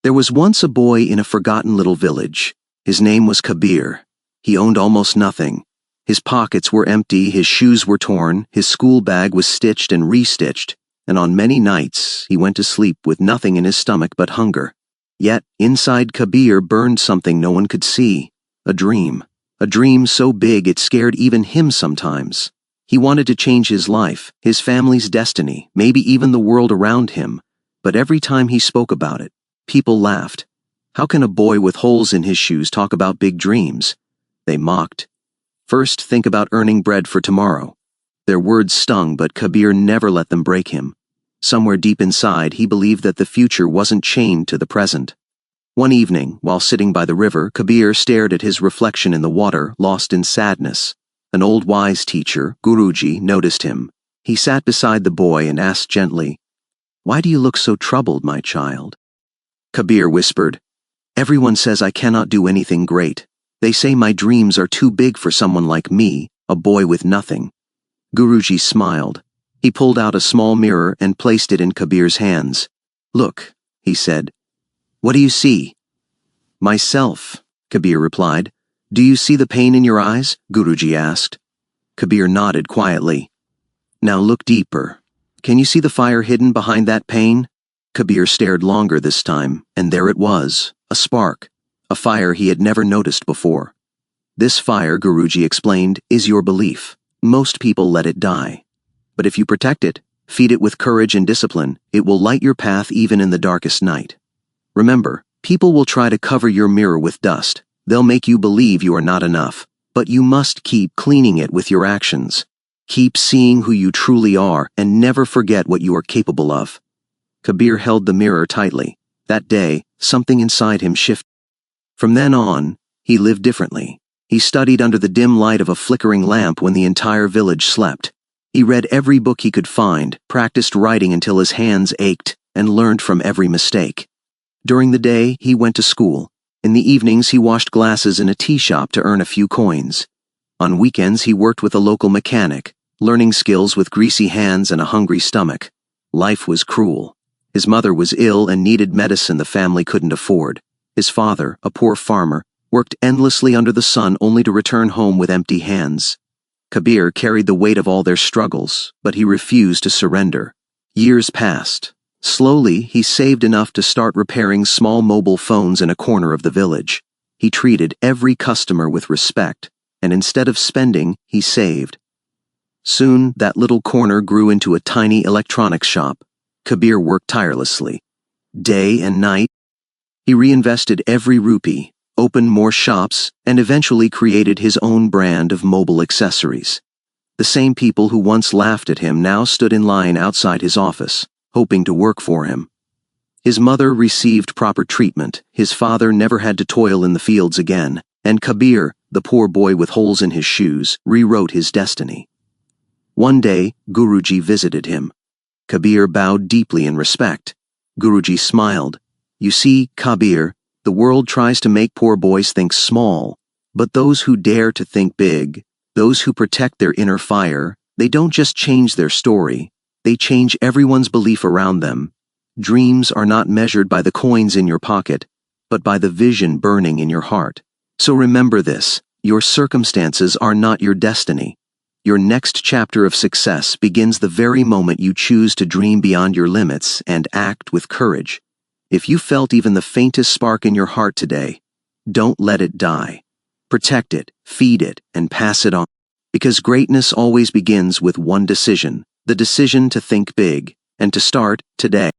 There was once a boy in a forgotten little village. His name was Kabir. He owned almost nothing. His pockets were empty, his shoes were torn, his school bag was stitched and restitched, and on many nights he went to sleep with nothing in his stomach but hunger. Yet, inside Kabir burned something no one could see. A dream. A dream so big it scared even him sometimes. He wanted to change his life, his family's destiny, maybe even the world around him. But every time he spoke about it, people laughed. How can a boy with holes in his shoes talk about big dreams? They mocked. First, think about earning bread for tomorrow. Their words stung, but Kabir never let them break him. Somewhere deep inside, he believed that the future wasn't chained to the present. One evening, while sitting by the river, Kabir stared at his reflection in the water, lost in sadness. An old wise teacher, Guruji, noticed him. He sat beside the boy and asked gently, "Why do you look so troubled, my child?" Kabir whispered, "Everyone says I cannot do anything great. They say my dreams are too big for someone like me, a boy with nothing." Guruji smiled. He pulled out a small mirror and placed it in Kabir's hands. "Look," he said. "What do you see?" "Myself," Kabir replied. "Do you see the pain in your eyes?" Guruji asked. Kabir nodded quietly. "Now look deeper. Can you see the fire hidden behind that pain?" Kabir stared longer this time, and there it was, a spark, a fire he had never noticed before. "This fire," Guruji explained, "is your belief. Most people let it die. But if you protect it, feed it with courage and discipline, it will light your path even in the darkest night. Remember, people will try to cover your mirror with dust. They'll make you believe you are not enough. But you must keep cleaning it with your actions. Keep seeing who you truly are and never forget what you are capable of." Kabir held the mirror tightly. That day, something inside him shifted. From then on, he lived differently. He studied under the dim light of a flickering lamp when the entire village slept. He read every book he could find, practiced writing until his hands ached, and learned from every mistake. During the day, he went to school. In the evenings, he washed glasses in a tea shop to earn a few coins. On weekends, he worked with a local mechanic, learning skills with greasy hands and a hungry stomach. Life was cruel. His mother was ill and needed medicine the family couldn't afford. His father, a poor farmer, worked endlessly under the sun only to return home with empty hands. Kabir carried the weight of all their struggles, but he refused to surrender. Years passed. Slowly, he saved enough to start repairing small mobile phones in a corner of the village. He treated every customer with respect, and instead of spending, he saved. Soon, that little corner grew into a tiny electronics shop. Kabir worked tirelessly. Day and night, he reinvested every rupee, opened more shops, and eventually created his own brand of mobile accessories. The same people who once laughed at him now stood in line outside his office, hoping to work for him. His mother received proper treatment, his father never had to toil in the fields again, and Kabir, the poor boy with holes in his shoes, rewrote his destiny. One day, Guruji visited him. Kabir bowed deeply in respect. Guruji smiled. "You see, Kabir, the world tries to make poor boys think small, but those who dare to think big, those who protect their inner fire, they don't just change their story, they change everyone's belief around them. Dreams are not measured by the coins in your pocket, but by the vision burning in your heart. So remember this, your circumstances are not your destiny. Your next chapter of success begins the very moment you choose to dream beyond your limits and act with courage. If you felt even the faintest spark in your heart today, don't let it die. Protect it, feed it, and pass it on. Because greatness always begins with one decision, the decision to think big, and to start today.